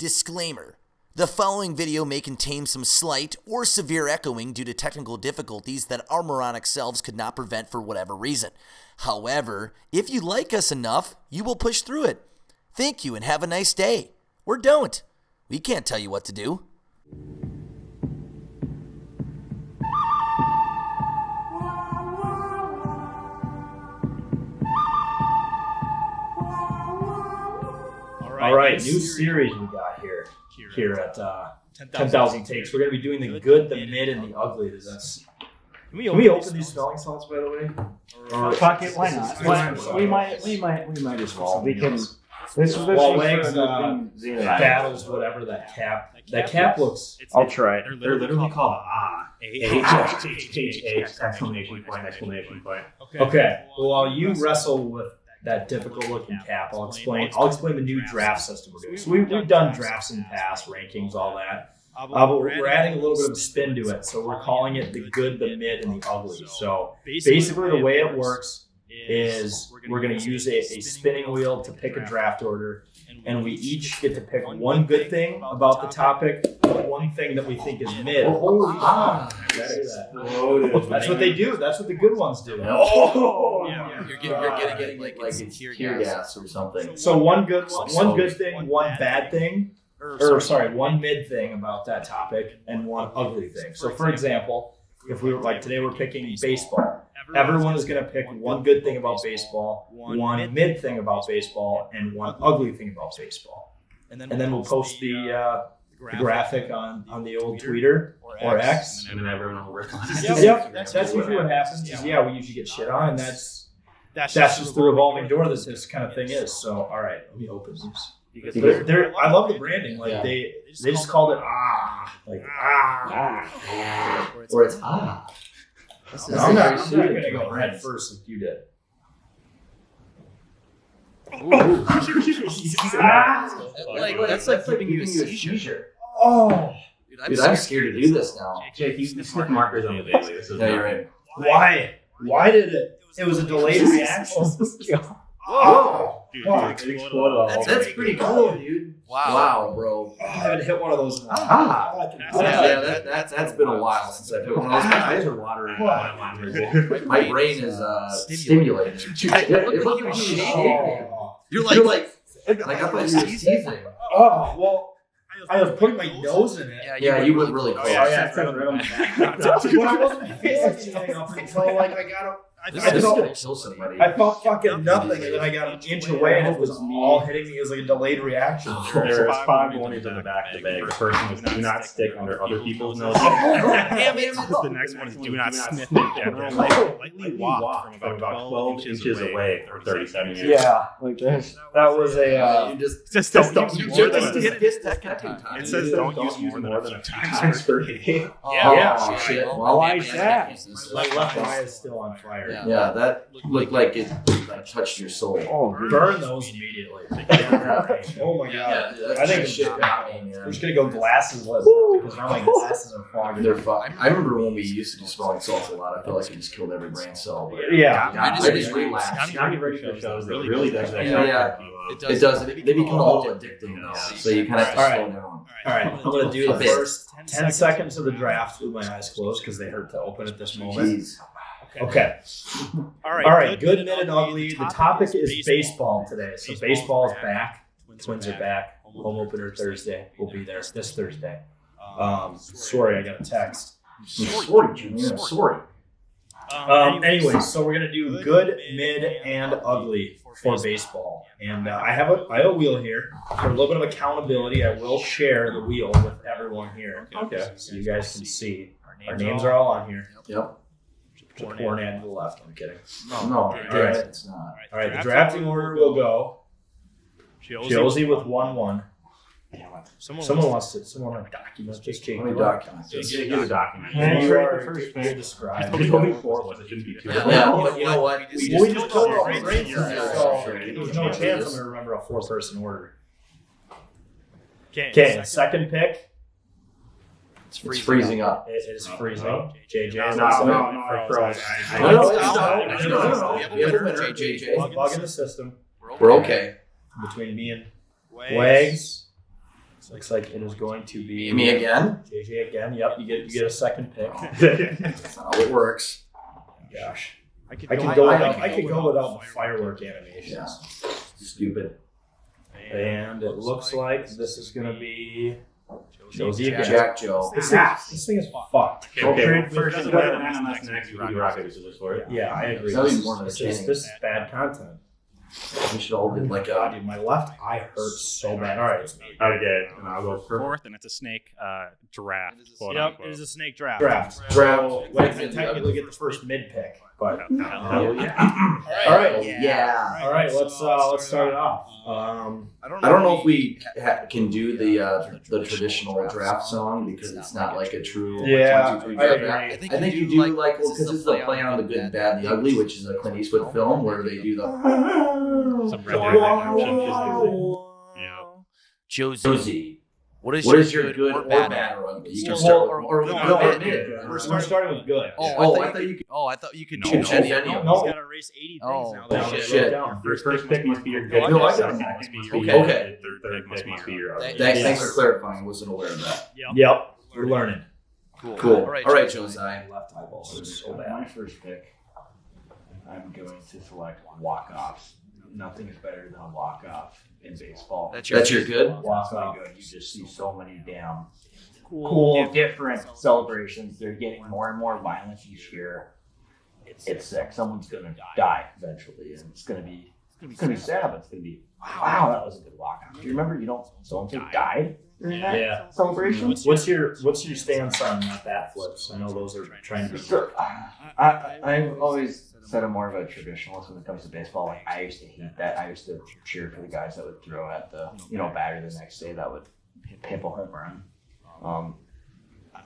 Disclaimer. The following video may contain some slight or severe echoing due to technical difficulties that our moronic selves could not prevent for whatever reason. However, if you like us enough, you will push through it. Thank you and have a nice day. Or don't. We can't tell you what to do. All right, new series we got here at 10,000 Takes. We're going to be doing the good, the mid, and the ugly. Can we open these spelling salts, by the way? Or fuck it, why not? We might as well. We can. This while Wags battles whatever that cap looks. I'll try it. They're literally called exclamation point. Okay. Well, while you wrestle with that difficult looking cap, I'll explain the new draft system we're doing. So we've done drafts in the past, rankings, all that. But we're adding a little bit of a spin to it. So we're calling it the good, the mid, and the ugly. So basically the way it works is we're going to use a spinning wheel to pick a draft order, and we each get to pick one good thing about the topic, one thing that we think is mid. That's what they do. That's what the good ones do. You're getting like it's tear gas or something. So one good thing, one bad thing, one mid thing about that topic, and one ugly thing. So for example, if we were like today, we're picking baseball. Everyone is going to pick one good thing about baseball, one mid thing about baseball, and one ugly thing about baseball. And then we'll post the graphic on the old Twitter or X. And then everyone will reply. Yep, that's usually what happens. Is we usually get shit on, and that's just the revolving door that this kind of thing is. So, all right, let me open these. Because I love the branding. Like they just called it or it's ah. I'm not going to go head first like you did. That's like giving you a seizure. Oh, dude, I'm scared to do this now. Jake, you sniff markers on the daily. This is you're right. Why? Why did it? It was a delayed reaction. Oh, dude, it exploded. That's pretty cool, dude. Wow, bro. I haven't hit one of those. That's been a while since I've hit one of those. My eyes are watering. My brain is stimulated. Look at me. You're like I thought you were seizing. Oh, well, I was putting my nose in it. Yeah, you went really close. When I wasn't paying anything up until like I got This is gonna kill somebody. I felt fucking nothing, and then I got an inch away, and it was all hitting me. It was like a delayed reaction. There was 5 warnings on the back of the bag. The first one was do not stick under other people's noses. The next one is do not sniff in general. Lightly walk from about 12 inches away for 30 seconds. Yeah, like this. That was a. You Just don't use more than It says don't use more than a few times per day. Yeah. Shit. Why is that? My left eye is still on fire. Yeah, that looked like it touched your soul. Oh, burn those immediately. Oh my god! I think shit got me, man. we're just gonna go glasses-less because now my glasses are fogging. They're fine. I remember when we used to do smelling salts a lot. I felt like it just killed every brain cell. But Yeah. I just relapsed. Johnny Radio shows that really does that. Yeah. It does. They become a little addicting though. So you kind of have to slow down. All right, I'm gonna do the first 10 seconds of the draft with my eyes closed because they hurt to open at this moment. Jeez. Okay. All right. Good, mid, and ugly. The topic is baseball today. So baseball is back. Twins are back. Home opener Thursday. We'll be there this Thursday. Sorry, I got a text. Sorry, Junior. Sorry. Anyway, so we're gonna do good, mid, and ugly for baseball. And I have a wheel here for a little bit of accountability. I will share the wheel with everyone here. Okay. So you guys can see. Our names are all on here. Yep. Poor hand to the left. I'm kidding. No, it's not. All right, the drafting order will go. Josie with 1-1. Someone wants to document this. Let me document this. Get a document. Man, You you're are the first you're man. described. It's only 4 was. It shouldn't be 2. Yeah, but you know what? We just told our Yeah, brains yeah, so sure. there's no chance I'm going to remember a 4-person order. Okay, second pick. It's freezing up. It is freezing. JJ is No, outside. I froze. No, we have a winner, JJ. Bug in the system We're okay. between me and Wags. Looks like it is going to be Me again? JJ again. Yep, you get a second pick. That's how it works. Gosh, I could go without the firework animations. Yeah. Stupid. And it looks like this is going to be Josie again. Jack Joe. This thing is fucked. Okay, first is better than NMS next. We do rock paper scissors for it. Yeah, I agree. That was more This is bad content. We should all do like God, a. dude, my left eye hurts so bad. All right, Okay, and I'll go for Fourth, and it's a snake draft. Quote Yep, unquote. it is a snake draft. draft. Draft. Wait, I technically get the first mid pick, but Oh, yeah. all right, Yeah. all right. Let's start it off. I don't know if we can do the traditional draft song because it's not like a true Yeah, 1, 2, 3 I draft. agree. I think you do like because it's the play on the good, and bad, and the ugly, which is a Clint Eastwood film where they do the. Some Red Dead Redemption music. Yeah. Josie. What What is your good or bad? bad or ugly? You can Well, start or with mid. We're starting with good. I thought you could. Oh, I thought you could No. choose. Change No, any of no. He's got to erase 80 things Oh, now. Down, shit. down. Your first pick must be your good. No, I got Second it. pick must be your Okay. good. Third pick must be your ugly. Thanks for clarifying. Wasn't aware of that. Yep, we're learning. Cool. All right, Josiah. Left eyeball hurts so My bad. first pick, I'm going to select walk-offs. Nothing is better than a walk-off in baseball. That's That's your good. Walk-off, you just see so many damn cool, different celebrations. They're getting more and more violent each year. It's sick. Someone's gonna die eventually, and it's gonna be sad, but it's gonna be wow. That was a good walk-off. Do you remember? Someone died during that Yeah. celebration. What's your stance on bat flips? I know those are trying to be. So, I've always said I'm more of a traditionalist when it comes to baseball. Like I used to hate that. I used to cheer for the guys that would throw at the batter the next day that would hit a home run.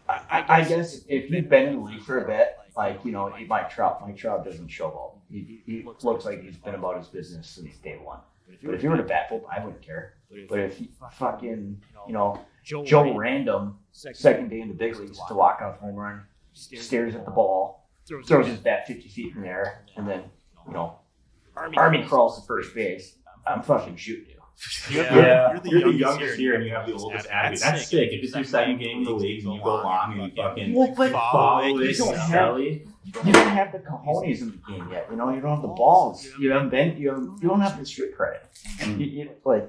I guess if you've been in the league for a bit, like Mike Trout doesn't showboat. He looks like he's been about his business since day one. But if you were to bat flip, I wouldn't care. But if you fucking Joe Random second day in the big leagues to walk off home run, stares at the ball, throws his bat 50 feet in the air, and then Army crawls to first base, I'm fucking shooting you. Yeah. You're the youngest here, and you have the oldest athlete. That's sick. If it's your second game in the league, and you go long and you fucking follow it, You don't have the cojones in the game yet. You don't have the balls. You don't have the street credit. You I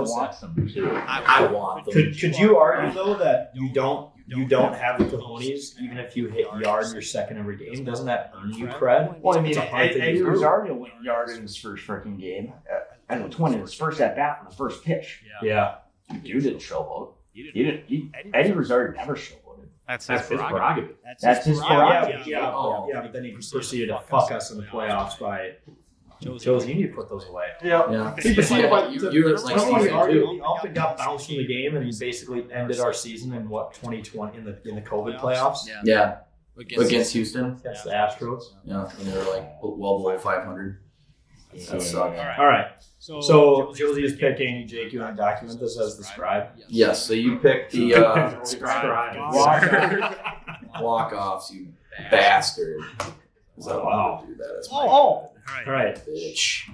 want some too. I want them. Could you argue though that you don't have the cojones even if you hit yard your second every game? Doesn't that earn you cred? Well, I mean, It's a hard thing to Eddie do. Rosario went yard in his first freaking game. And was winning his first at bat on the first pitch. Yeah. You didn't showboat. Eddie Rosario never showboated. That's his prerogative. That's his prerogative. Yeah, but then he proceeded to fuck us in the playoffs by. Josie, you need to put those away. Yeah. See, but You're like remember when season he 2. up and got bounced from the game, and he basically ended our season in 2020 in the COVID playoffs Yeah. Against Houston. against the Astros. Yeah. And they were like well below 500. That sucked. All right. So Josie is picking. Jake, you want to document this as the scribe? Yes. So you picked the walk-offs, you bastard. Is that allowed to do that? That's my All right. bitch.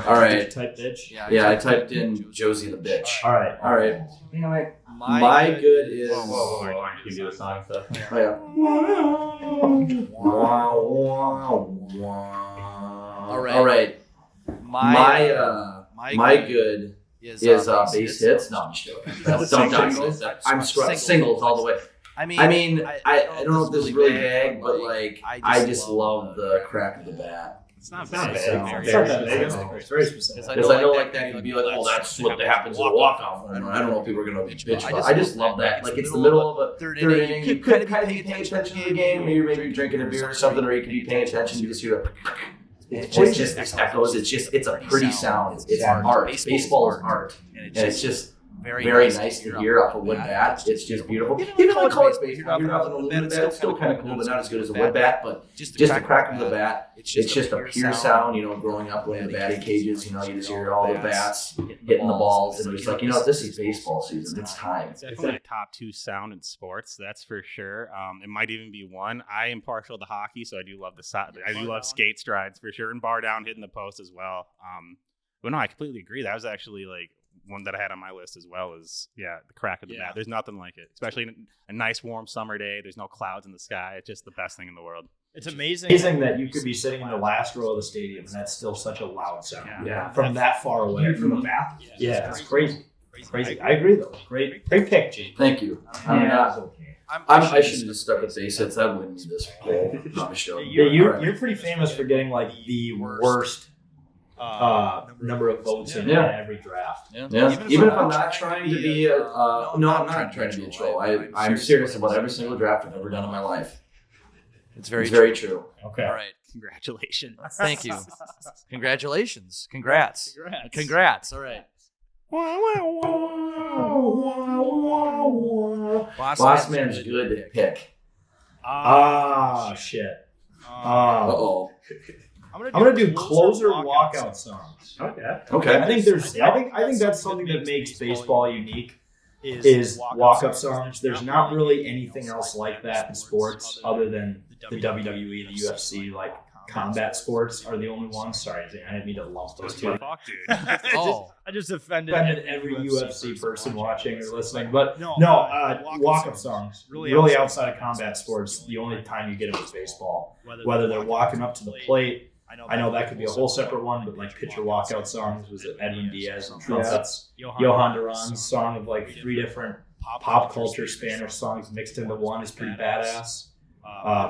All right. Type bitch. Yeah, I typed in Josie the bitch. All right. All right. You know what? My good is. Whoa. Can you do the song stuff? Oh, yeah. All right. My good is base hits. No, I'm just joking. That's singles. I'm singles all the way. I mean, I don't know if this is really vague, but like I just love the crack of the bat. It's not bad. bad. It's not that big. It's very specific. Because I know like that could be like, oh, that's what happens in a walk-off home run. I don't know if people are gonna be bitch, but I just love that. Like it's the middle of a third inning. You could kind of be paying attention to the game. Maybe you're drinking a beer or something, or you could be paying attention. You just hear a. It's just echoes. It's a pretty sound. It's art. Baseball is art, and it's just very nice to hear off a wood bat. It's just beautiful. Even though college baseball, you're off an aluminum bat, it's still kind of cool, but not as good as a wood bat. But just the crack of the bat, it's just a pure sound. Growing up in the batting cages, you just hear all the bats hitting the balls, and it's like, this is baseball season. It's time. It's definitely a top 2 sound in sports, that's for sure. It might even be 1. I am partial to hockey, so I do love skate strides for sure, and bar down hitting the post as well. But no, I completely agree. That was actually like one that I had on my list as well. Is the crack of the bat. There's nothing like it, especially a nice warm summer day. There's no clouds in the sky. It's just the best thing in the world. It's amazing that you could be sitting in the last row of the stadium and that's still such a loud sound. From that far away. From the bathroom. Yeah, it's crazy. Crazy. I agree though. Great pick, Gene. Thank you. I should have just stuck with basics. That wouldn't be this whole show. Yeah, you're pretty famous for getting like the worst number of votes in every draft. Yeah. Even if I'm not trying to be I'm not trying to be a troll. I'm serious about every single draft I've ever done in my life. It's very true. Okay. All right. Congratulations. Thank you. Congratulations. Congrats. All right. Boss Man's good pick. Shit. Uh-oh. I'm gonna do closer walkout songs. Okay. I think that's something that makes baseball unique. Is walk-up songs. There's not really anything else like that in sports other than the WWE, the UFC, like combat sports are the only ones. Sorry, I didn't mean to lump those two. Fuck, dude. I just offended every UFC person watching or listening. But walk-up songs, really outside of combat sports, the only time you get them is baseball. Whether they're walking up to the plate, I know that could be a whole separate one, but like pitcher walkout songs, was it Edwin Diaz and trumpets? Johan Duran's song of like 3 different pop culture Spanish songs mixed into one is pretty badass.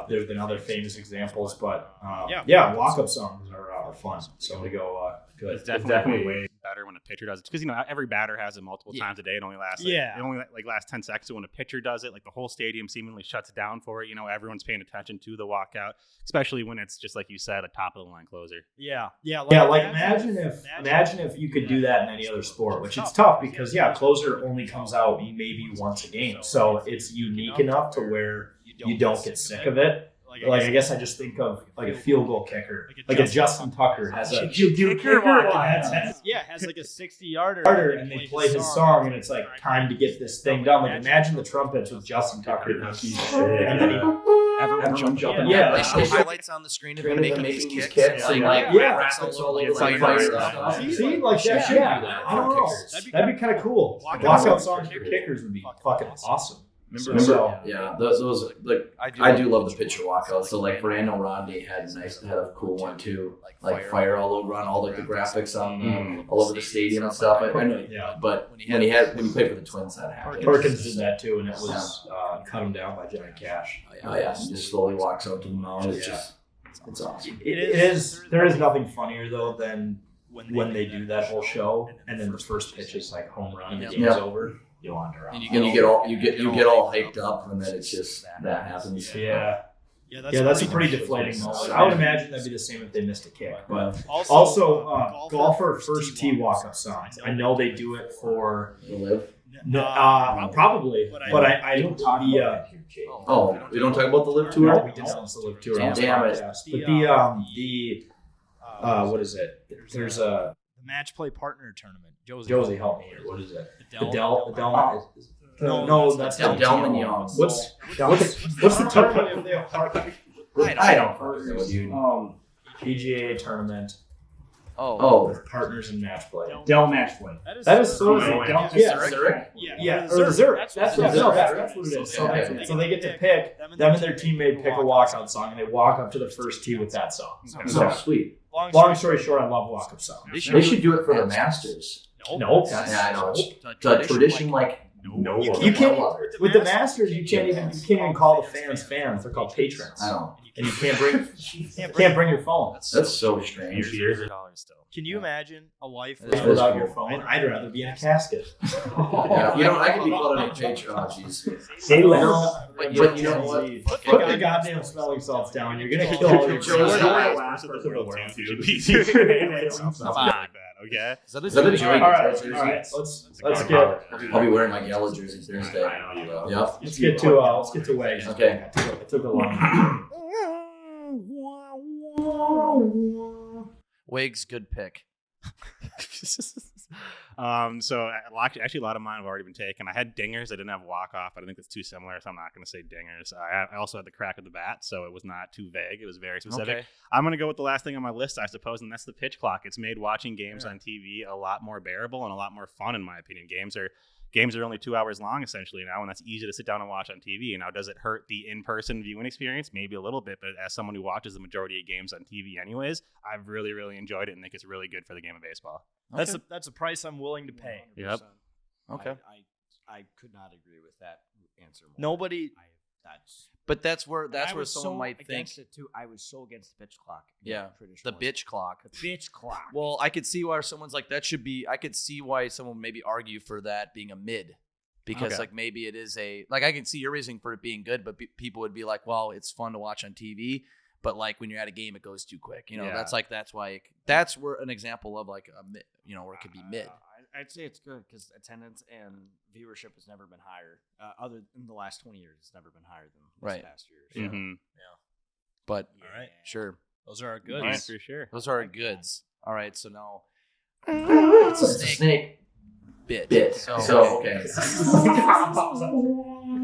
There's been other famous examples, but walk-up songs are fun. So I'm going to go good. It's definitely way better when a pitcher does it, because every batter has it multiple times a day. It only lasts lasts 10 seconds. So when a pitcher does it, like the whole stadium seemingly shuts down for it. Everyone's paying attention to the walkout, especially when it's just like you said, a top of the line closer. Like imagine if you could do that in any other sport, which it's tough because closer only comes out maybe once a game, so it's unique enough to where you don't get sick of it. Like I guess I just think of like a field goal kicker, like a Justin Tucker has a kicker has like a 60-yarder, and they play his song, and it's like time to get this thing done. Like imagine the trumpets with Justin Tucker, and then Everyone jumping. They show highlights on the screen of him making these kicks. See, like that should be that. I don't know. That'd be kind of cool. Walkout songs for kickers would be fucking awesome. Those like I do love the pitcher walkout. So like Fernando Rondi had a cool one too, like fire all over on all like the graphics on all over the stadium and stuff. I know, but when he played for the Twins, that happened. Perkins did that too, and it was cut him down by Johnny Cash. He just slowly walks out to the mound. It's awesome. There is nothing funnier though than when they do that whole show, and then the first pitch is like home run, and the game's over. You get all hyped up, and then it's just that happens. That's a pretty deflating moment. I would imagine that'd be the same if they missed a kick. But also golfer first tee walk-up songs. I know they do it for the live. Probably, but I don't talk about we don't talk about the live tour. No, we didn't announce the live tour. Damn it! But what is it? There's a match play partner tournament. Josie, help me here. What is it? The Del. No, that's Delman Young. What's the tournament? I don't know. PGA tournament. With partners in match play. Del match play. That is so Zurich. Or the Zurich. That's what it is. So they get to pick them and their teammate pick a walkout song, and they walk up to the first tee with that song. So sweet. Long story short, I love walk-up songs. They should do it for the Masters. Nope. I know. It's a tradition like. No, you can't. With the Masters, you can't even call the fans fans. They're called patrons. I know. And you can't bring your phone. That's so strange. Can you imagine a life without your phone? I'd rather be in a casket. I could be called a patron. Oh, jeez. But you know what? Put the goddamn smelling salts down. You're gonna kill all your children. Okay. Is that a joke? All right. Let's get. I'll be wearing my yellow jersey Thursday. Yep. Let's get to Wags. Okay. I took a long. Wags, good pick. So actually, a lot of mine have already been taken. I had dingers. I didn't have walk off. I think it's too similar, so I'm not going to say dingers. I also had the crack of the bat, so it was not too vague. It was very specific. Okay. I'm going to go with the last thing on my list, I suppose, and that's the pitch clock. It's made watching games on TV a lot more bearable and a lot more fun, in my opinion. Games are only 2 hours long, essentially, now, and that's easy to sit down and watch on TV. Now, does it hurt the in-person viewing experience? Maybe a little bit, but as someone who watches the majority of games on TV anyways, I've really, really enjoyed it and think it's really good for the game of baseball. Okay. That's a price I'm willing to pay. 100%. Yep. Okay. I could not agree with that answer more. Nobody. But that's where I was someone so might think. against it too. I was so against the pitch clock. Yeah, the Traditionalist. bitch clock. Bitch clock. Well, I could see why someone's like that should be. I could see why someone would maybe argue for that being a mid, because Okay. like maybe it is a like I can see your reasoning for it being good, but people would be like, well, it's fun to watch on TV, but like when you're at a game, it goes too quick. You know, Yeah. that's why that's where an example of like a mid, you know, where it could be mid. I'd say it's good because attendance and viewership has never been higher. Other in the last 20 years, it's never been higher than this Right. past year. So, Mhm. But All right. sure, Those are our goods. Yeah, for sure. those are our goods. All right, so now It's a snake. bit. So okay.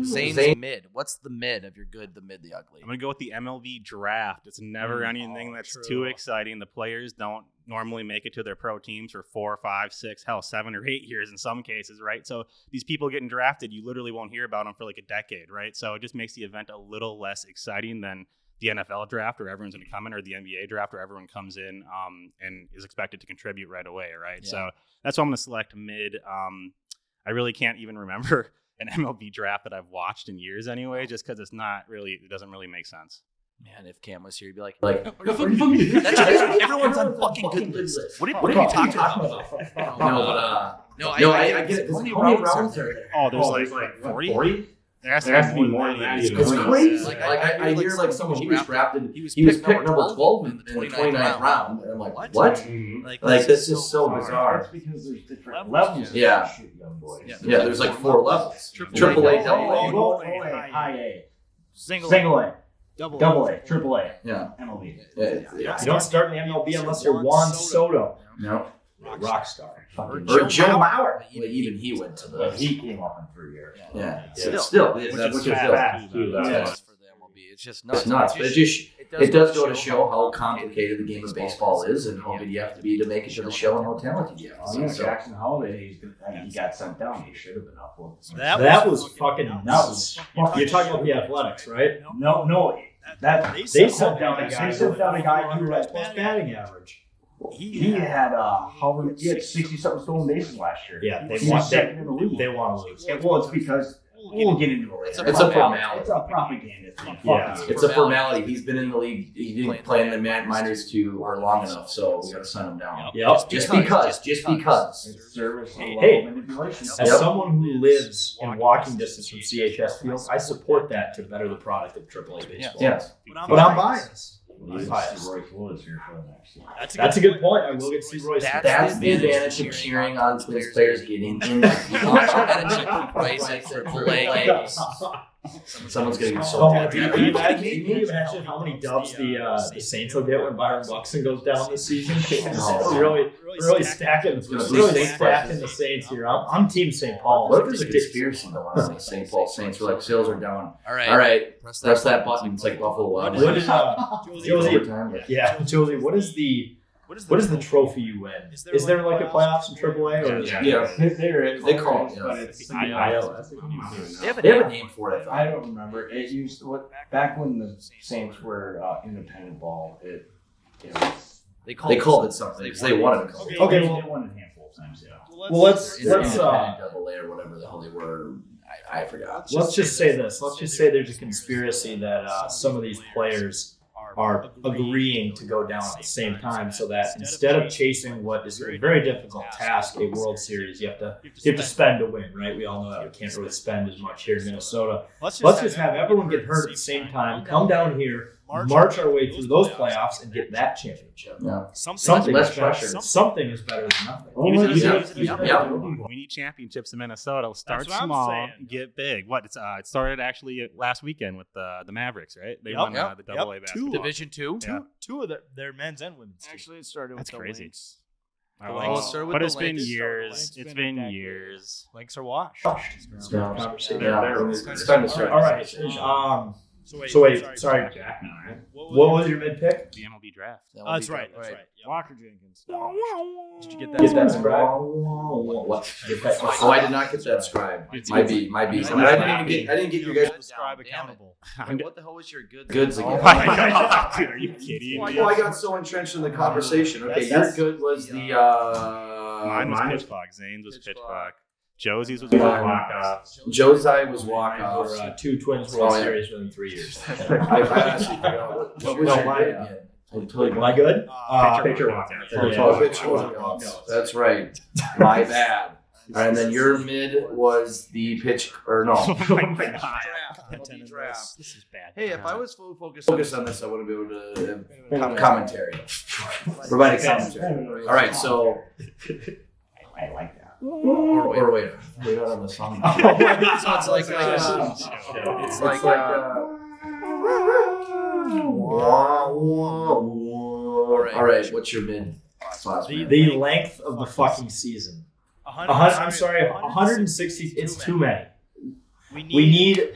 Zane's mid. What's the mid of your good, the mid, the ugly? I'm going to go with the MLB draft. It's never anything that's true. too exciting. The players don't normally make it to their pro teams for 4, 5, 6, hell, 7 or 8 years in some cases, right? So these people getting drafted, you literally won't hear about them for like a decade, right? So it just makes the event a little less exciting than the NFL draft where everyone's going to come in, or the NBA draft where everyone comes in and is expected to contribute right away, right? Yeah. So that's why I'm going to select mid. I really can't even remember an MLB draft that I've watched in years anyway, just because it doesn't really make sense. Man, if Cam was here, he'd be like, everyone's on fucking good list. What are you talking about? No, I get it. How many rounds are there? Oh, there's like 40? There has There has to be more than that. It's crazy. Like, Like I hear like someone he was drafted. He was He was picked picked number 12 in in the 29th round, and I'm like, what? Mhm. Like Like this is so That's bizarre. because there's different levels. Yeah. of shoot young boys. Yeah, there's like 4 levels. Triple A, double A. Low A, high A, Single A, double double A, triple A, Yeah. MLB. Yeah. You don't start in the MLB unless you're Juan Soto, No. rock star. Or Joe Joe Mauer. Mauer. Well, even he went to But the. he came up in 3 years. Yeah. Still. Still. Which Which is is fast, too. Yeah. That's for the MLB. It's just nuts. It's nuts. But it does go to show how complicated the game of baseball is and how good you have to be to make it to the show and how talented you have Oh, to yeah, be. So, Jackson Holiday, he got sent down. He should have been up for it. That That was fucking nuts. You're talking about the Athletics, right? No. They sent down a guy. They sent down a guy who had plus batting average. He had he had 60-something stolen bases last year. Yeah, He they was want second in the league. They want to lose. Well, it's because we'll get into it later. It's a formality. It's a propaganda thing. Yeah, it's a formality. He's been in the league. He didn't play in the minors too or long enough, so we got to send him down. Yep. Just because. It's service and Hey. manipulation. Yep. As someone who lives in walking distance from CHS Field, I support that to better the product of AAA baseball. Yes. But I'm biased. That's That's a good point. I will get to see Royce. That's the advantage of cheering on these players getting in. Someone's gonna get so Oh, mad. can you imagine how many dubs the Saints will get when Byron Buxton goes down this season? Really stacking the Saints here. I'm Team St. Paul. What if there's a conspiracy going on in the St. Paul Saints? We're like, sales are down. All right. All right, Press press that button. It's like Buffalo Wild What Wings. is Josie? Overtime. Yeah, Josie. What is the trophy you win? Is there like a playoffs in AAA? Or Yeah. there is. They call it, yeah. But it's ILS. They have a They have name. a name for it. I don't remember. It used back when the Saints were independent ball. They They called it something because they wanted to call it. Okay, they well, won a handful of times. Yeah. well let's Independent double A or whatever the hell they were. I forgot. let's just say this. Let's just say there's a conspiracy that some of these players are agreeing to go down at the same time, so that instead of chasing what is a very difficult task, a World Series, you have to spend to win, right? We all know that we can't really spend as much here in Minnesota. Let's just have everyone get hurt at the same time, come down here, march our way through those playoffs, and get that championship. Yeah. Something Less is better. pressure. Something is better than nothing. We need championships in Minnesota. Start That's what I'm small, saying. get big. It started actually last weekend with the Mavericks, right? They Yep. won Yep. the Double A basketball. Division 2. Yeah. Two of their men's and women's. Actually, it started with That's the crazy. Lynx. But it's been years. It's been years. Links are washed. It's been a conversation. It's time to start. All right. So wait, sorry. What was your mid pick? The MLB draft. Oh, that's right. That's right. Walker Jenkins. Did you get Get that that? scribe? Oh, I did not get that scribe. Might be. I didn't get you guys. Scribe accountable. Wait, what the hell was your Goods again. Oh my God. Dude, are you kidding me? Well, I got so entrenched in the conversation. Okay, your good was the. Mine was pitch clock. Zane's was pitch clock. Josie's was walk off. Josiah was walk off. Or two Twins World Series within 3 years. I honestly forgot. What was your good again? Am I good? Pitcher walk Oh, that's right. My bad. All right, and then your mid was the pitch, or no. Oh my God. This is bad. Hey, if I was fully focused On this, I wouldn't be able to commentary. Provide a commentary. All right, so. I like that. Or wait on the song. so it's like all right, what's your mid? The length of the fucking season. I'm sorry, 160. It's too many. We need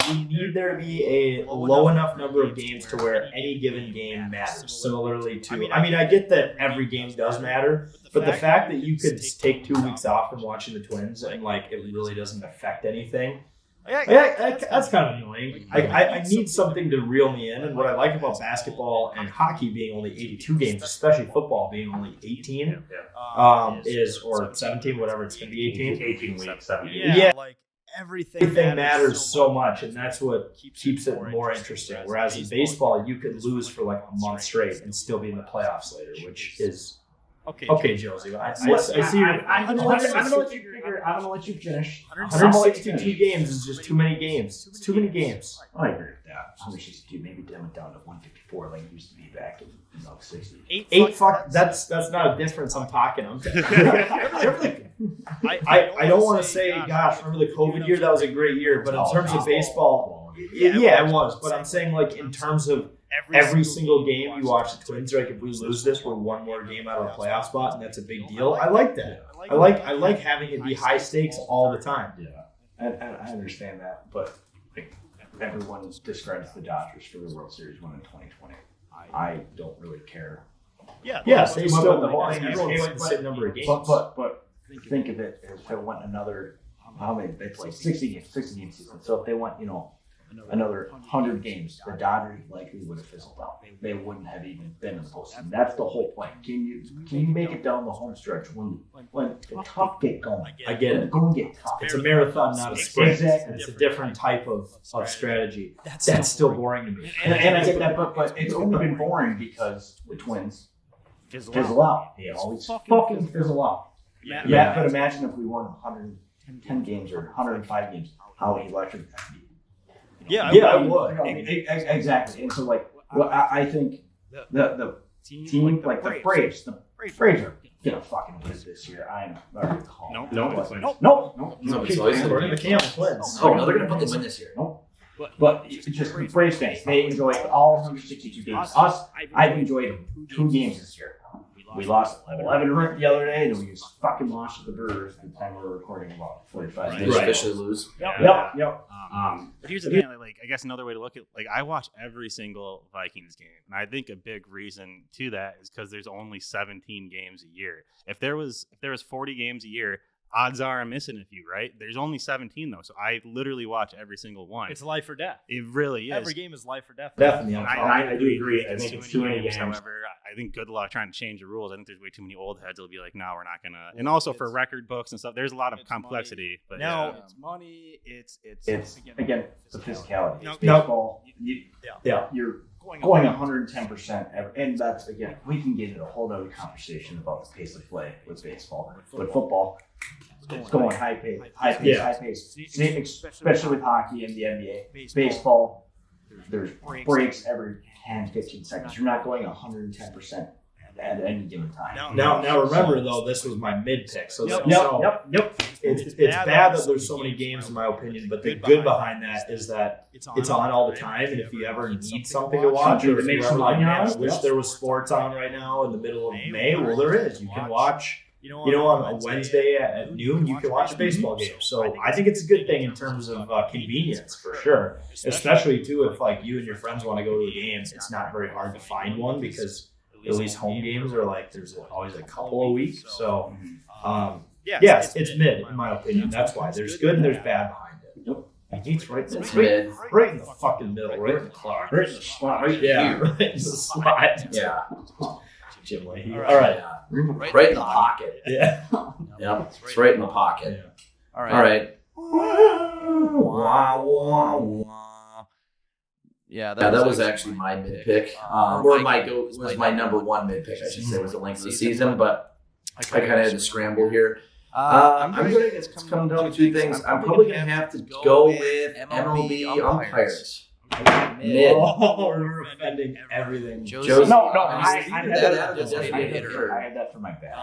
there to be a low enough number of games to where any given game matters. Similarly to, I mean, I get that every game does matter, but the fact that you could take 2 weeks off from watching the Twins and like it really doesn't affect anything, that's kind of annoying. I need something to reel me in, and what I like about basketball and hockey being only 82 games, especially football being only 18, is or 17, whatever it's gonna be, 18 weeks, 17. Yeah. Like everything matters so much, and that's what keeps it more interesting. Whereas in baseball, you could lose for like a month straight and still be in the playoffs later, which is okay, Josie. I see you. I'm gonna let you finish. 162 games is just too many games. It's too many games. I agree with that. 162, maybe dim it down to 154 like it used to be back in the 60s. Eight fuck. That's not a difference. I'm talking. I don't want to say, gosh, remember the COVID year? That was a great year. But in terms of baseball, yeah, it was. But I'm saying, like, in terms of every single game you watch the Twins, like, if we lose this, we're one more game out of a playoff spot, and that's a big deal. I like that. I like having it be high stakes all the time. Yeah, I understand that, but like, everyone discredits the Dodgers for the World Series win in 2020. I don't really care. Yes, they still won. Everyone played the same number of games. But think of it as if it went another, how many? They played 60 game season. So if they went, another 100 games, the Dodgers likely would have fizzled out. They wouldn't have even been in the postseason. That's the whole point. Can you make it down the home stretch when the tough get going? I get it. Go and get tough. It's a marathon, not a sprint. Exactly. It's a different type of strategy. That's still boring to me. And I get that, but it's only been boring because the Twins fizzle out. They always fucking fizzle out. Yeah, but imagine if we won 110 games or 105 games, how electric that would be. I would. Exactly. And so, like, I think the team, like the Braves are gonna fucking win this year. I'm already calling. No, We're the Camel Twins. Oh, no, they're gonna put the win this year. No. But it's just Braves fans, they enjoy all 162 games. Us, I've enjoyed 2 games this year. We lost 11 the other day, and we just fucking lost to the Brewers at the time we were recording about 45 They minutes. officially lose. Yep. But here's the thing, like I guess another way to look at, like, I watch every single Vikings game, and I think a big reason to that is because there's only 17 games a year. If there was 40 games a year, odds are I'm missing a few, right? There's only 17 though, so I literally watch every single one. It's life or death. It really is. Every game is life or death. Definitely. I do agree. I think it's too many games. However, I think good luck trying to change the rules. I think there's way too many old heads that'll be like, no, we're not gonna. And also for record books and stuff, there's a lot of complexity. But now It's money. It's Again, the physicality. No. Baseball, Yeah. you're going 110%. And that's, again, we can get into a whole other conversation about the pace of play with baseball. But football, it's going high pace. Especially with hockey and the NBA. Baseball, there's breaks every 10, 15 seconds. You're not going 110% at any given time. Now remember though, this was my mid pick. So Yep. it's bad that there's so many games in my opinion, but the good behind that is that it's on all the time, and if you ever need something to watch, or if you ever like, man, I wish there was sports on right now in the middle of May, well, there is. You can watch on a Wednesday at noon, you can watch a baseball game. So I think it's a good thing in terms of convenience for sure. Especially too if like you and your friends want to go to a game, it's not very hard to find one because at least home games are like there's always a couple a week. So yes, it's mid in my opinion. That's why there's good and there's bad behind it. Yep. It's right in the fucking middle, right in the clock, right in the slot, right right in the slot. Yeah. Jim Leahy. All right. Right in the pocket. Yeah. Yep. It's right in the pocket. All right. All right. Yeah, that was actually my mid pick. Or my number one mid pick, I should say, was the length of the season, but I kind of had to scramble here. It's coming down to two things. I'm probably going to have to go with MLB umpires. Mid. Oh, we're offending everything. Josie. No, I had that for my bad.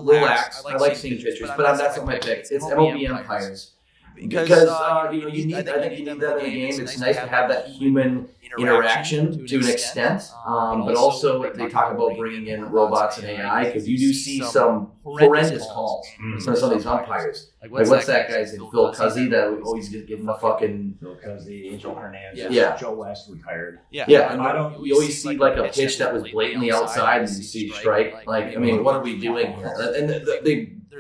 Relax. I like seeing pictures, but that's not my pick. It's MLB umpires. Because I think you need that in the game. It's nice to have that human interaction to an extent, but also they talk about bringing in robots and AI because you do see some horrendous calls from some of these umpires. Like what's that guy's name? Phil Cuzzy that always getting the fucking Phil Cuzzy, Angel Hernandez, Joe West retired. And we always see like a pitch that was blatantly outside and you see strike. Like, I mean, what are we doing here? And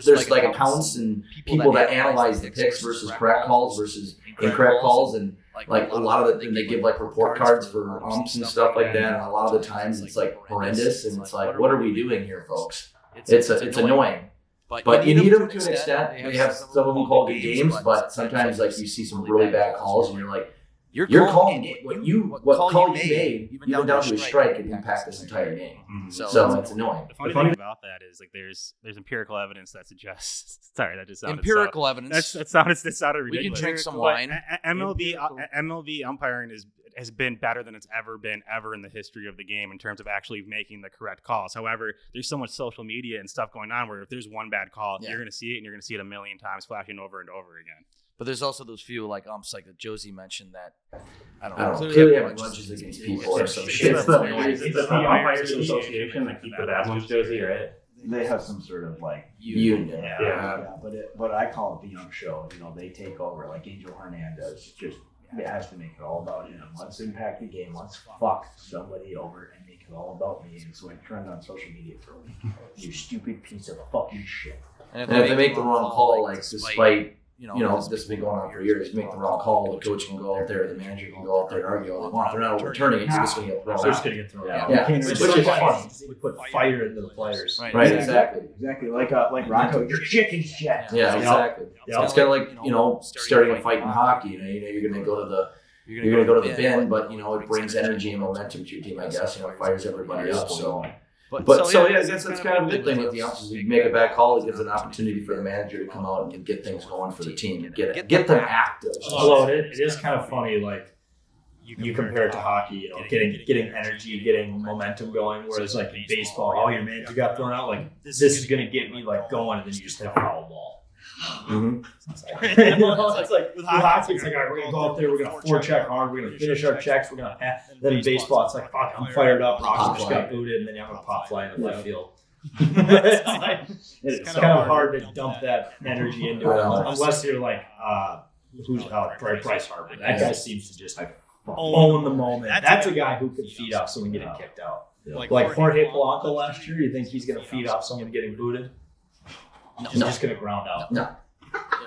there's like accounts and people that analyze the picks versus correct calls versus incorrect calls, and like a lot of and they give like report cards for umps and stuff like that. And a lot of the times it's like horrendous, and it's like, what are we doing here, folks? It's annoying. But you need them to an extent. They have some of them call good games, but sometimes like you see some really bad calls, and you're like, you're calling what call you made, even down to a strike, could impact this entire game. So it's annoying. The funny thing about that is like there's empirical evidence that suggests. Sorry, that just sounded empirical evidence. That sounded ridiculous. We can drink some wine. MLB umpiring has been better than it's ever been in the history of the game in terms of actually making the correct calls. However, there's so much social media and stuff going on where if there's one bad call, you're going to see it, and you're going to see it a million times flashing over and over again. But there's also those few like umps like that Josie mentioned that I don't know. Clearly have grudges against people or some shit. It's the Umpires Association that keep the bad ones, Josie, right? They have some sort of like union. But I call it the Young Show. They take over. Like Angel Hernandez, just it has to make it all about him. Let's impact the game. Let's fuck somebody over and make it all about me. And so I trend on social media for you stupid piece of fucking shit. And if they make the wrong call, like despite. This has been going on for years. Make the wrong call, the coach can go out there, the manager can go out there and argue all they want. They're not overturning it, it's just going to get thrown out. They're just going to get thrown out. Yeah. Which is funny. We put fire into the players. Right, exactly. Exactly. Like Rocco, you're chicken shit. Yeah, exactly. It's kind of like, starting a fight in hockey. You're going to go to the bin, but, it brings energy and momentum to your team, I guess. It fires everybody up, so... That's kind of a good thing with the umps. You make a bad call, it gives an opportunity for the manager to come out and get things going for the team and get them active. Although it is kind of funny, like you compare it to hockey, getting energy, getting momentum going. Whereas like in baseball, your manager got thrown out. Like this is going to get me like going, and then you just hit a foul ball. Mm-hmm. It's like with hockey, it's like, all right, we're gonna go out there, we're gonna forecheck hard, we're gonna finish our checks, we're gonna pass. Then in baseball, it's like, fuck, I'm fired up, Rocks just got booted, and then you have a pop fly in the left field. It's kind of hard to dump that energy into it, unless you're like, Bryce Harper. That guy seems to just own the moment. That's a guy who could feed off someone getting kicked out. Like Jorge Polanco last year, you think he's gonna feed off someone getting booted? He's just going to ground out. No.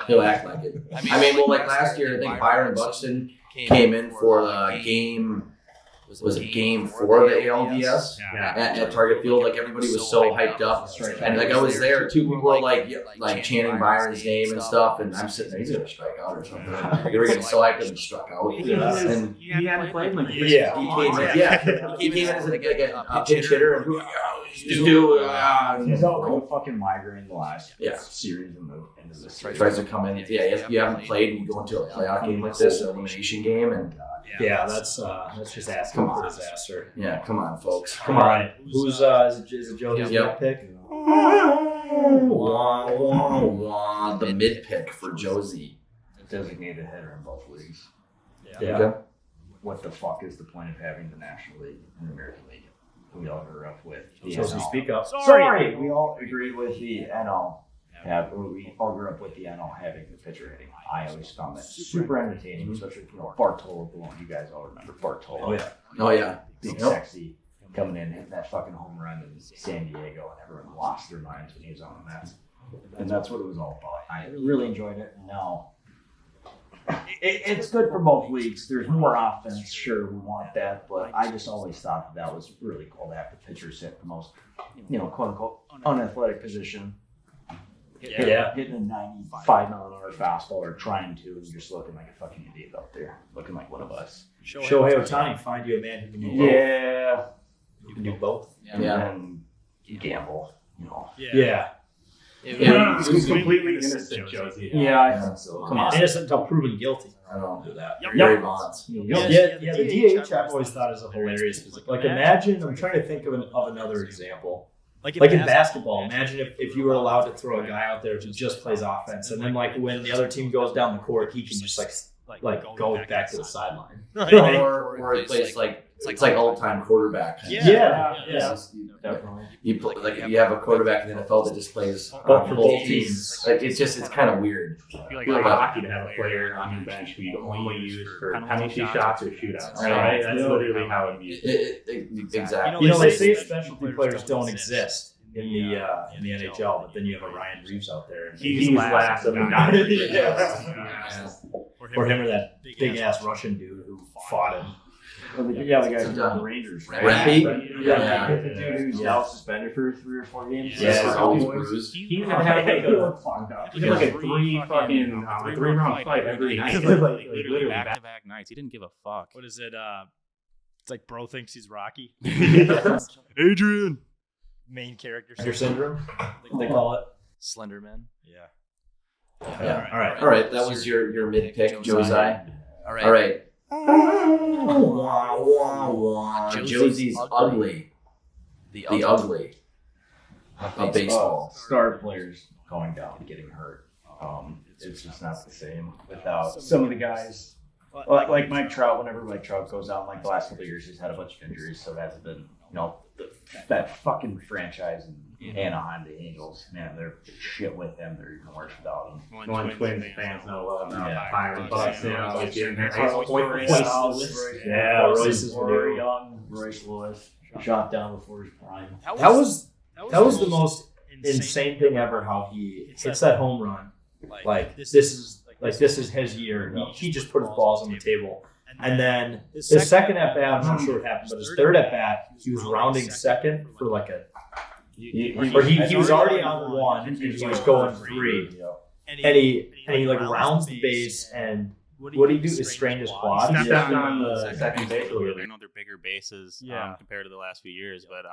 He'll act like it. I mean, like last year, I think Byron Buxton came in for a game. Was it game 4 of the ALDS at Target Field? Like everybody was so hyped up, and like I was there. 2 people were like chanting Byron's name and stuff, and I'm sitting there. He's gonna strike out or something. They were getting so hyped that he struck out. And he hadn't played like he came in as a pinch hitter and he's out like a fucking migraine the last series in the end of this. Tries to come in. You haven't played and you go into a playoff game like this, an elimination game, and. Yeah, that's just asking for disaster. Yeah, come on, folks. Come on. All right. Who's is it Joe's mid pick? The mid pick for Josie. Designated hitter in both leagues. Yeah. Okay. What the fuck is the point of having the National League and the American League? we all grew up with the Chelsea, NL. speak up. Sorry, we all agreed with the NL. We all grew up with the NL having the pitcher hitting. I always found that super entertaining, especially Bartolo. You guys all remember Bartolo? Oh yeah. Big sexy coming in, hitting that fucking home run in San Diego, and everyone lost their minds when he was on the Mets. And that's what it was all about. I really enjoyed it. And now it's good for both leagues. There's more offense. Sure, we want that, but I just always thought that was really cool to have the pitchers hit the most, quote unquote, unathletic position. Hitting a 95-mile-an-hour fastball or trying to, and just looking like a fucking idiot out there, looking like one of us. Shohei Ohtani, find you a man who can do both. Yeah, You can do both. and then you gamble, Yeah. It was completely innocent, Josie. Yeah, I think so. Come on. Innocent until proven guilty. I don't do that. Gary Bonds. Yeah, the DH I've always thought is a hilarious position. Like imagine, I'm trying to think of another example. Like in basketball, imagine if you were allowed to throw a guy out there who just plays offense, and then like when the other team goes down the court, he can just like go back to the sideline. Or it plays it's like all time quarterback. Yeah. Definitely. You play you have a quarterback in the NFL that just plays for for both both teams. Like it's kind of weird. I feel like hockey to have a player on your bench who you only use for penalty shots or shootouts. Right? That's literally how it is. Exactly. They say specialty players don't exist in the NHL, but then you have a Ryan Reeves out there. And He's last of the nine. Or him or that big ass Russian dude who fought him. The guys who are the Rangers, right? Rempe? Yeah. The dude who's now suspended for 3 or 4 games. Yeah, always bruised. He had like a 3-round fight every night. Literally back-to-back nights. He didn't give a fuck. What is it? It's like bro thinks he's Rocky. Adrian. Main character Syndrome, they call it. Slenderman. Yeah. Yeah. All right. That was your mid pick, Josiah. All right. All right. Josie's ugly. The ugly of baseball. Star players going down, getting hurt. It's just not the same without some of the guys. Like Mike Trout, whenever Mike Trout goes out, like the last couple of years, he's had a bunch of injuries, so that's been, that fucking franchise in Anaheim, the Angels, man, they're shit with him. They're even worse without him. One Twins fans know well about Byron Bucks. Royce is very young. Royce Lewis shot down before his prime. That was the most insane thing ever. How he hits that home run. Like this is his year. He just put his balls on the table. And then his second at bat, I'm not sure what happened, but his third at bat, he was rounding second for like he was already on 1 and he was going 3. And he like rounds the base, and what he do is strain his quad. Stepped on the second base. I know they're bigger bases compared to the last few years, but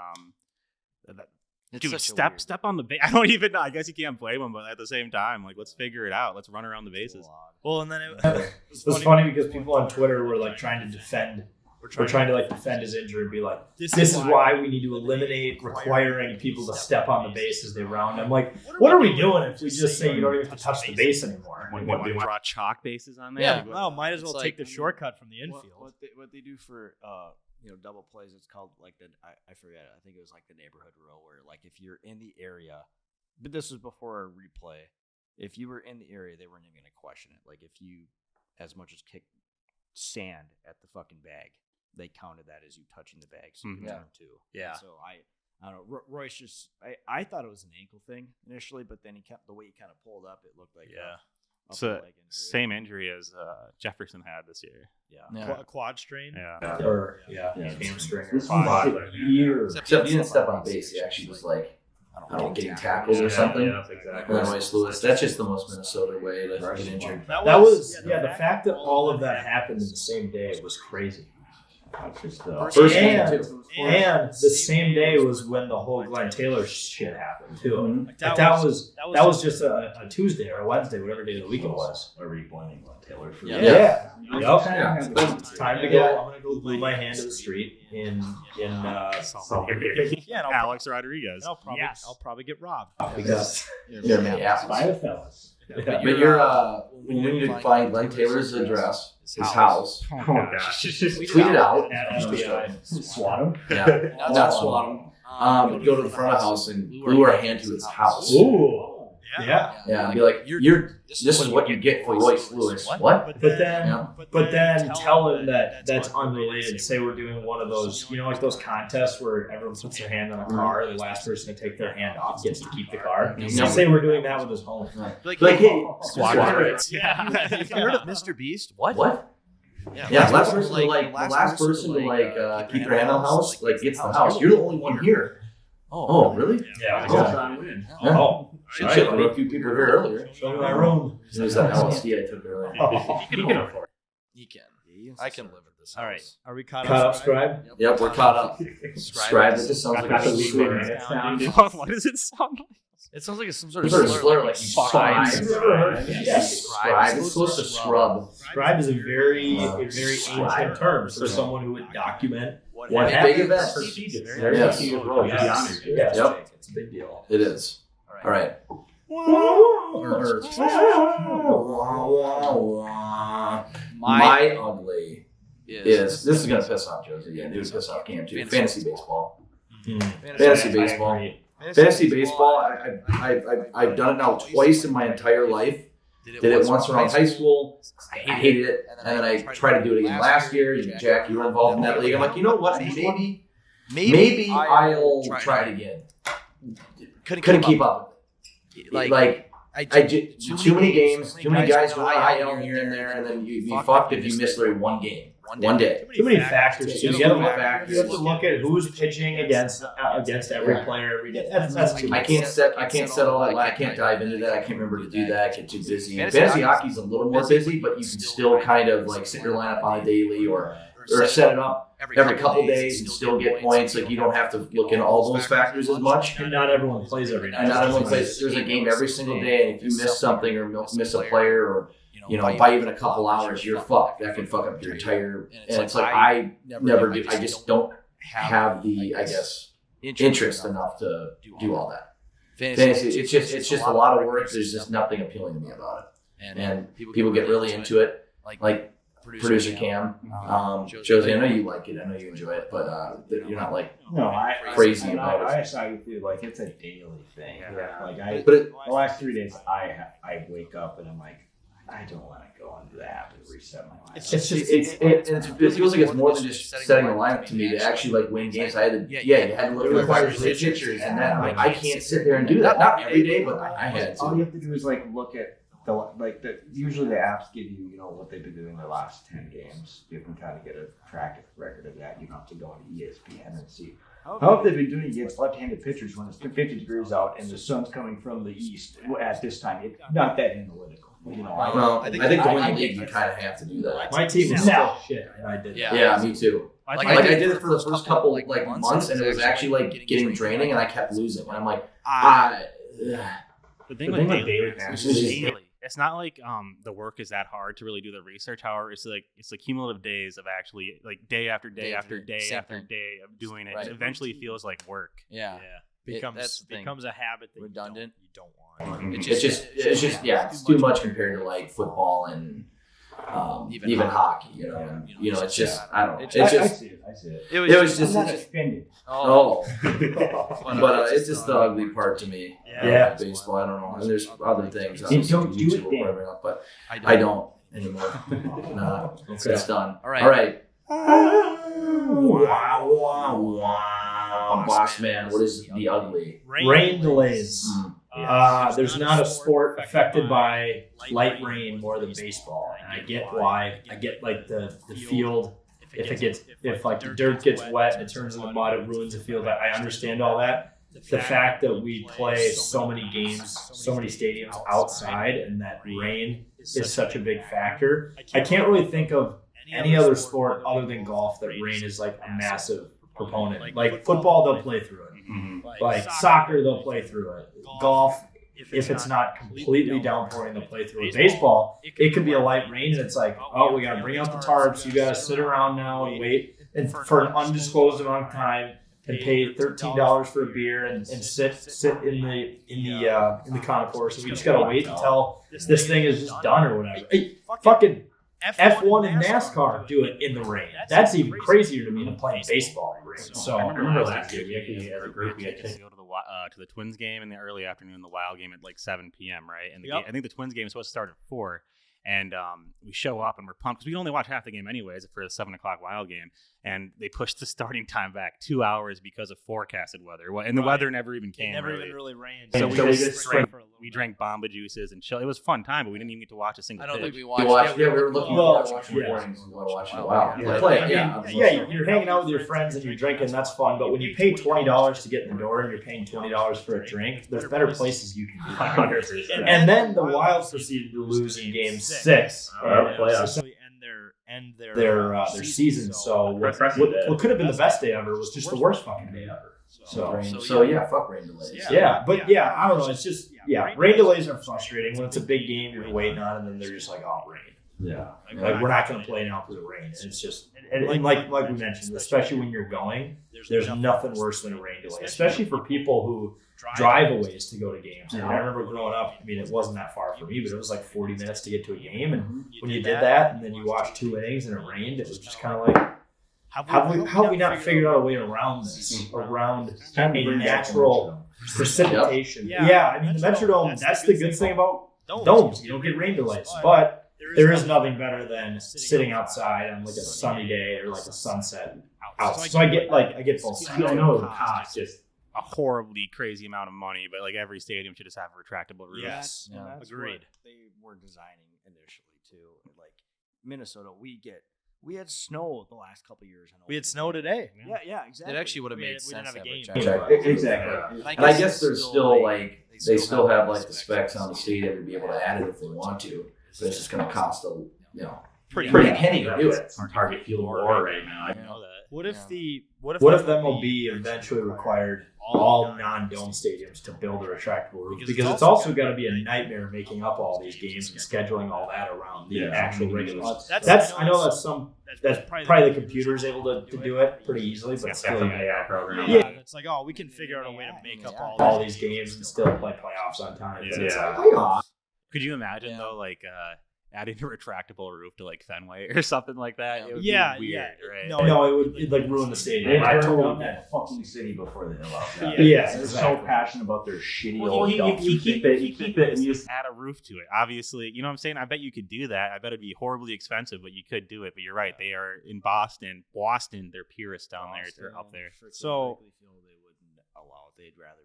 dude, step on the base. I don't even know. I guess you can't blame him, but at the same time, like, let's figure it out. Let's run around the bases. Well, and then it was funny because people on Twitter were like trying to defend. We're trying to like defend his injury and be like, this is why we need to eliminate requiring people to step on the base as they round. I'm like, what are we doing if we just say you don't even have to touch the base anymore? What, they draw chalk bases on there? Yeah, well, might as well take the shortcut from the infield. What they do for double plays, it's called like I forget. I think it was like the neighborhood rule, where like if you're in the area, but this was before a replay. If you were in the area, they weren't even going to question it. Like if you as much as kick sand at the fucking bag, they counted that as you touching the bag, so you can turn 2. Yeah. And so I don't know. Royce just I thought it was an ankle thing initially, but then the way he kind of pulled up, it looked like it's a same injury as Jefferson had this year. A quad strain. Hamstring or quad. Except he didn't step on base. He actually was like, I don't know, getting tackled or something. Yeah, that's exactly. And then Royce Lewis. That's just the most Minnesota way to get injured. That was the fact that all of that happened in the same day was crazy. And the same day was when the whole Glenn Taylor shit happened too. Mm-hmm. Like that was just a Tuesday or a Wednesday, whatever day of the week it was. Are we blaming Glenn Taylor for Time to go. I'm gonna go glue my hand to the street in Alex Rodriguez. I'll probably get robbed because by the fellas. But you're when you need to find Glenn Taylor's address, his house. Oh gosh. Tweet it out. At FBI. Swat him. Yeah, not swat him. Go to the front of the house and glue our hand to his house. Ooh. Yeah. Yeah, and be like, this is what you get for Royce Lewis. What? But then tell him that that's unrelated. Say we're doing one of those, like those contests where everyone puts their hand on a car, the last person to take their hand off gets to keep the car. So say we're doing that with his home. Like, hey, SWAT rights. Yeah. Have you heard of Mr. Beast? What? Yeah, last person to keep their hand on the house, gets the house. You're the only one here. Oh, really? Yeah. Oh. Shit, I a few people here earlier. Show me my room. It was that LSD I took earlier. He can afford it. He can. I can live at this house. All right. Are we caught Caught up? up, Scribe? Yep, we're caught up. Scribe, it just sounds like Got a the weekly slur. minutes down. What does it sound like? It sounds like it's some sort of Sort of slur. slur, like Scribe. scribe. Yes. Scribe. It's supposed to scrub. Scribe is a very Scribe. ancient term for someone who would document what Big happened. events. Yes. Yes. Yep. It's a big deal. It is. All right. My ugly is this is gonna piss off Josie. Yeah, it would piss off Cam too. Fantasy baseball. Fantasy baseball. Fantasy baseball. I've done it now twice in my entire life. Did it once around high school. I hated it, and then I tried to do it again last year. Jack, you were involved in that league. I'm like, you know what? Maybe I'll try it again. Couldn't keep up. Too many games, too many guys going IL here and there, and then you fucked if you missed literally one game, one day. Too many factors. Too. You have to look at who's pitching against every player every day. That's too much. I can't set all that. I can't dive into that. I can't remember to do that. I get too busy. Fantasy hockey's a little more busy, but you can still kind of sit your lineup on a daily or set it up every couple days and still get points. You don't have to look into all those factors as much. And not everyone plays every night. And not everyone plays. There's a game every single day, and if you miss something or miss a player or by even a couple hours, you're fucked. That can fuck up your entire. And it's I never do. I just don't have the interest enough to do all that. Fantasy, it's just a lot of work. There's just nothing appealing to me about it, and people get really into it, like producer Cam. Josie, I know you like it. I know you enjoy it, but you're not crazy about it. I side with you. It's a daily thing. Yeah. The last 3 days, I wake up and I'm like, I don't want to go into the app and reset my life. It feels like it's more than just setting a lineup to me to actually win games. I had to, you had to look at the pictures and that. I'm like, I can't sit there and do that. Not every day, but I had to. All you have to do is look at usually the apps give you what they've been doing the last 10 games. You can kind of get a track record of that. You don't have to go into ESPN and see how have they been doing against left-handed pitchers when it's 50 degrees out and the sun's coming from the east at this time. It's not that analytical. I think to win the league you kind of have to do that. My team was still shit, and I did. Yeah, me too. I did it for the first couple months, and it was actually getting draining, and I kept losing. And I'm like, the thing with daily is it's not like the work is that hard to really do the research. However, it's the cumulative days of actually day after day after day after day of doing it. Right. It eventually feels like work. Yeah. Becomes a habit that redundant. You don't want. It's just it's too much compared to football and even hockey. It's just I don't know. I see it. It was just offended. But it's just the ugly part to me. Yeah. Baseball. I don't know. And there's other things. You don't do it then. But I don't anymore. No, it's done. All right. Boss man, what is the ugly? Rain delays. There's not a sport affected by light rain more than baseball, and I get why. I get the field. If the dirt gets wet and it turns into mud, it ruins the field. I understand all that. The fact that we play so many games, so many stadiums outside, and that rain is such a big factor. I can't really think of any other sport other than golf that rain is a massive proponent. Football, they'll play through it. Mm-hmm. Soccer, they'll play through it. Golf, if it's not completely downpouring, they'll play through it. Baseball, it could be a light rain, and it's we got to bring out the tarps. You got to sit around now and wait for an undisclosed amount of time. and pay $13 for a beer and sit in the concourse, and we just gotta wait until this thing is just done or whatever. Hey, fucking F1 and NASCAR do it in the rain. That's even crazier to me than playing baseball in the rain. So I remember last year we actually, as a group, we had to go to the Twins game in the early afternoon, the Wild game at like 7 p.m. Right, and I think the Twins game is supposed to start at 4. And we show up and we're pumped because we only watch half the game anyways for the 7 o'clock Wild game. And they pushed the starting time back 2 hours because of forecasted weather. And the weather never even came. It never even really rained. So we drank Bomba juices and chill. It was a fun time, but we didn't even get to watch a single I don't pitch. think we watched. We were looking forward to watching recordings. We want to watch it. Wow. You're hanging out with your friends and you're drinking. That's fun. But when you pay $20 to get in the door and you're paying $20 for a drink, there's better places you can do. And then the Wild proceeded to lose in Game 6. End their season. So what could have been the best day ever was just the worst fucking day ever. So yeah, fuck rain delays. Yeah, but I don't know. It's just rain delays are frustrating when it's a big game you're waiting on, and then they're just like, oh, rain. Yeah, like we're not going to play now because of rain. And it's just and like we mentioned, especially when you're going, there's nothing worse than a rain delay, especially for people who drive a ways to go to games. And I remember growing up, I mean, it wasn't that far for me, but it was like 40 minutes to get to a game. And when you did that and then you watched 2 innings and it rained, it was just kind of like, how have we not figured out a way around this, around a natural precipitation? Yeah, I mean, the Metrodome, that's the good thing about domes. You don't get rain delays. But there is nothing better than sitting outside on like a sunny day or like a sunset out. So I get both sides. I know it costs just a horribly crazy amount of money, but like every stadium should just have a retractable roof. Yes, agreed. They were designing initially too. Like Minnesota, we had snow the last couple of years. We had snow today. Yeah, exactly. It actually would have made sense. We didn't have to a game. Exactly. And I guess there's still like they still have like the specs on the stadium to be able to add it if they want to. So it's just going to cost a pretty penny to do it. Our target fuel war right now. I know that. What if the MLB eventually required all non-dome stadiums to build a retractable roof? Because it's also got to be a nightmare making up all these games and scheduling all that around the actual regular. I know that's probably the computer's able to do it pretty easily, but still an AI program. Yeah, it's like, we can figure out a way to make up all these games and still play playoffs on time. Could you imagine though, like adding a retractable roof to like Fenway or something like that? It would be weird, right? No, it'd like ruin the stadium. I told them that fucking city before they allowed that. They're so passionate about their shitty old you keep it, and you just add a roof to it. Obviously, you know what I'm saying? I bet you could do that. I bet it'd be horribly expensive, but you could do it. But you're right. They are in Boston, they're purists down there. They're up there. So they wouldn't allow it. They'd rather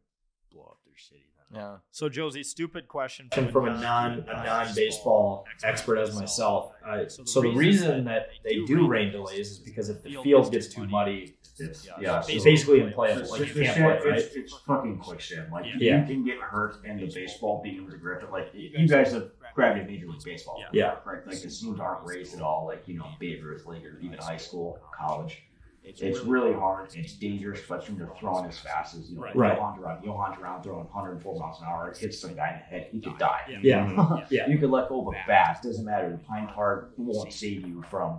blow up their city. Yeah. So Josie, stupid question from a non-baseball expert as myself. So the reason that they do rain delays is because if the field gets too muddy, it's basically unplayable. Like you can't play, right? It's fucking quicksand. Like you can get hurt, and the baseball being able to grip it. Like you guys have grabbed a Major League Baseball, right? Like the teams aren't raised at all. Like Babe Ruth League or even high school, college. It's really hard. It's dangerous, especially when you're throwing as fast as Johan Duran throwing 104 miles an hour. It hits some guy in the head. He could die. You could let go of a bat. It doesn't matter. The pine tar won't save you from.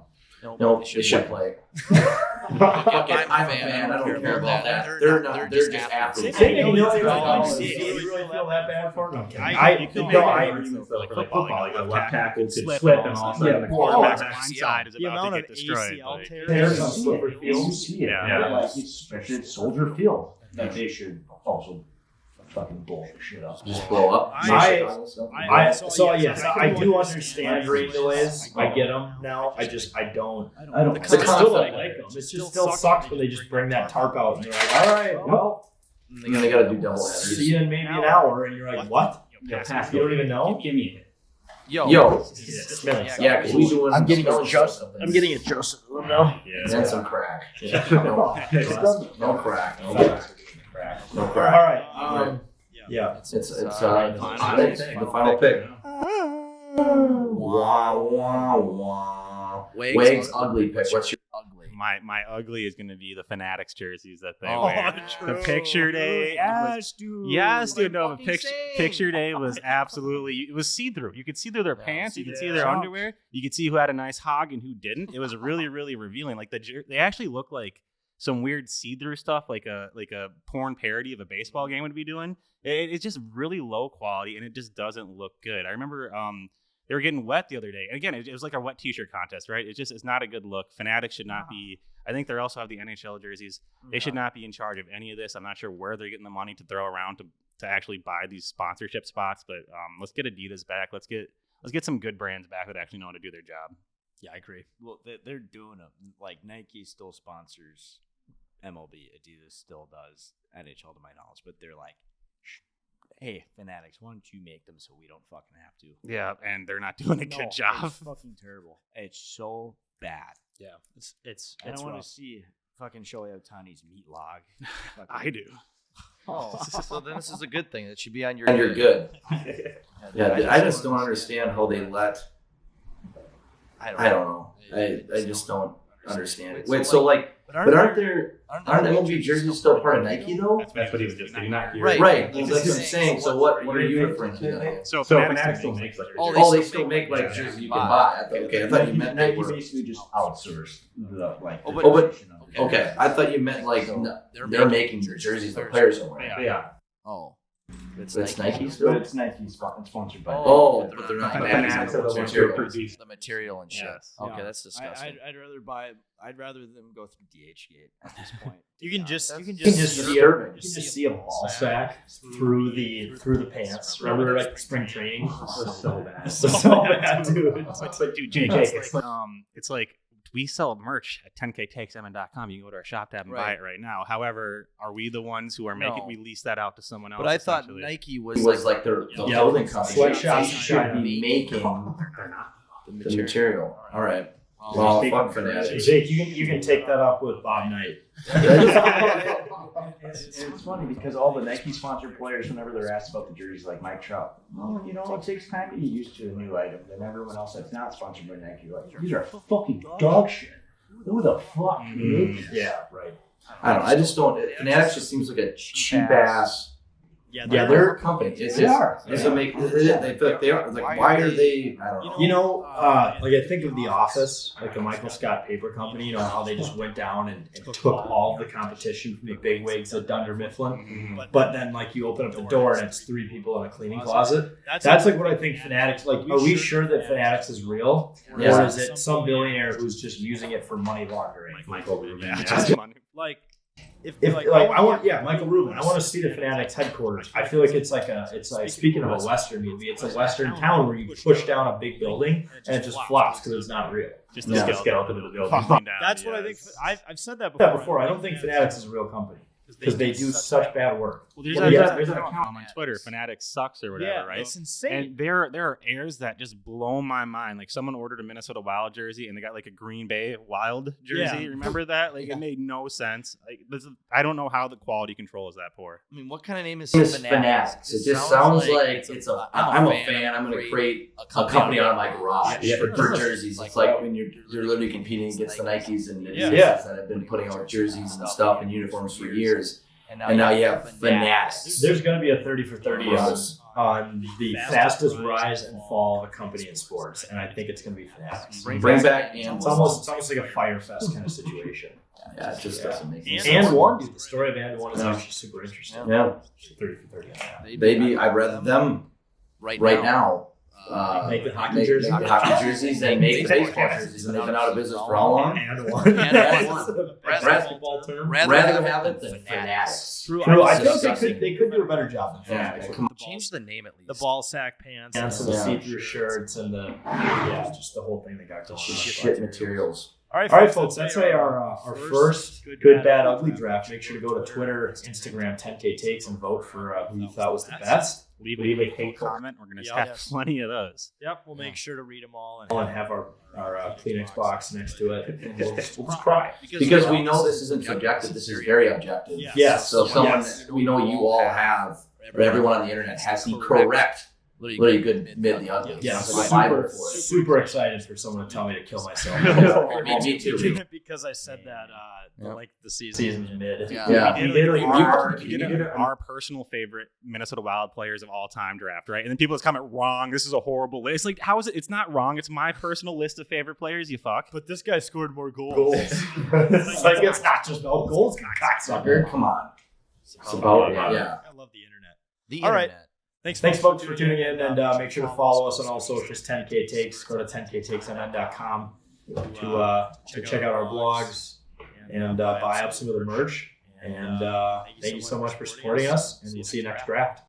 Nope, they should play. I'm a fan. I don't care about that. They're just athletes. You really feel that bad for them? Football, like a left tackle could slip and all of a sudden the quarterback's blindside is about to get destroyed. There's some slippery fields. Especially at Soldier Field. That they should also fucking blow the shit up. Just blow up. I do understand rain delays. I get them now. I don't. Because I still don't like them. It just still sucks when they just bring that tarp out and you're like, all right, well, they got to do double headers. See you in maybe an hour, and you're like, what? You don't even know. Give me it. Yo. Yeah, because we doing. I'm getting adjusted. now. And some crack. No crack. All right. It's the final pick. Wags ugly pick. What's your ugly? My ugly is going to be the Fanatics jerseys that they wear. The picture day. Yes, dude. No, the picture day was it was see-through. You could see through their pants. You could see their underwear. You could see who had a nice hog and who didn't. It was really, really revealing. Like they actually look like some weird see-through stuff like a porn parody of a baseball game would be doing. It's just really low quality, and it just doesn't look good. I remember they were getting wet the other day. And again, it was like a wet t-shirt contest, right? It's not a good look. Fanatics should not be. I think they also have the NHL jerseys. They should not be in charge of any of this. I'm not sure where they're getting the money to throw around to actually buy these sponsorship spots. But let's get Adidas back. Let's get some good brands back that actually know how to do their job. Yeah, I agree. Well, they're doing them. Like Nike still sponsors MLB. Adidas still does NHL to my knowledge. But they're like, hey, Fanatics, why don't you make them so we don't fucking have to? Yeah, and they're not doing a good job. It's fucking terrible. It's so bad. Yeah, it's I don't want rough. to see fucking Shohei Ohtani's meat log. I do. Oh, so then this is a good thing. It should be on your. And you're good. Yeah, I just don't understand how they let. I don't know. I just don't understand it. Wait, so like, but aren't MLB jerseys still part of Nike though? That's what he was just saying. Not here. Right. Well, that's what I'm saying. So what are you referring to then? So Fanatics still makes like. Oh, they still make like jerseys you can buy. Okay, I thought you meant they Nike were. basically just outsourced the like. Okay, I thought you meant like they're making your jerseys the players are wearing. Yeah. Oh, It's Nike But still. it's Nike sponsored by. Oh, but they're not Fanatics are the ones who produce. the material and shit. Yes. Okay, that's disgusting. I'd rather them go through DHgate at this point. You can just see a ball sack through the pants. Remember like spring training? It was so bad. So bad, dude. Dude, Jake, it's like we sell merch at 10ktakesmn.com. You can go to our shop tab and buy it right now. However, are we the ones who are making? We lease that out to someone else. But I thought essentially. Nike It was was like the clothing company. Sweatshops should be making the material. All right. Well, fuck Fanatics. Jake, you can take that up with Bob Knight. It's funny because all the Nike sponsored players, whenever they're asked about the jerseys, like Mike Trout, it takes time to get used to a new item. Then everyone else that's not sponsored by Nike, like, these are fucking dog shit. Who the fuck made these? Yeah, right. I don't know. I just don't. Fanatics just seems like a cheap ass. Yeah, They're a company. They are. They feel like they are. Like, why are they? I don't know. Like I think of The Office, like the Michael Scott paper company. You know how they just went down and took all the competition from the big wigs at Dunder Mifflin. But then like you open up the door and it's 3 people in a cleaning closet. That's like what I think Fanatics. Like, are we sure that Fanatics is real, or is it some billionaire who's just using it for money laundering? Michael Rubin. like. If I want Michael Rubin. I want to see the Fanatics headquarters. I feel like it's like speaking of a Western movie, it's a Western town where you push down a big building and it just flops because it's not real. Just the skeleton of the building. That's what I think. I've said that before. I don't think Fanatics is a real company because they do such bad work. Well, there's an account on Twitter, Fanatics Sucks or whatever, right? It's insane. And there are airs that just blow my mind. Like someone ordered a Minnesota Wild jersey and they got like a Green Bay Wild jersey. Yeah. Remember that? Like it made no sense. Like I don't know how the quality control is that poor. I mean, what kind of name is Fanatics? It just sounds like it's a. I'm a fan. I'm going to create a company out of my garage for jerseys. It's like when you're literally competing against the Nikes and Adidas that have been putting out jerseys and stuff and uniforms for years. And now you have Fanatics. There's going to be a 30 for 30 on the fastest rise and fall of a company in sports, and I think it's going to be Fanatics. Bring back and it's almost like a Fire Fest kind of situation. Yeah, it just doesn't make sense. And one, dude, the story of And One is actually super interesting. Yeah, 30 for 30 on that. Maybe I'd rather them right now. Make the hockey jerseys. Hockey jerseys and make baseball jerseys, and they've been out of business for how long? And one. Rather have it than Fanatics. True. I think they could do a better job than Fanatics. Change the name at least. The ball sack pants. And some see-through shirts and just the whole thing they got going on. Shit materials. All right, folks. That's our first good, bad, ugly draft. Make sure to go to Twitter, Instagram, 10K Takes, and vote for who you thought was the best. Leave a hate comment. We're going to have plenty of those. Yep, we'll make sure to read them all and have our Kleenex box next to it. And we'll just cry. Because we know this isn't subjective. This is very objective. Yes. So we know you all have, or everyone on the internet has the correct Literally good mid the ugly. Yeah, It's I'm like Bible super, for it. super excited for someone to tell me to kill myself. Me too. because I said that Yep. like the season. Season's mid. Yeah. We did Our personal favorite Minnesota Wild players of all time draft, right? And then people just comment wrong. This is a horrible list. Like, how is it? It's not wrong. It's my personal list of favorite players. You fuck. But this guy scored more goals. It's like it's not just about goals, cocksucker. Come on. It's about yeah. I love the internet. The All right. internet. Thanks, folks, for tuning in, and make sure to follow us on all socials. 10K Takes. Go to 10ktakesmn.com to check out our blogs and buy up some of the merch. And thank you so much for supporting us, and we'll see you next draft.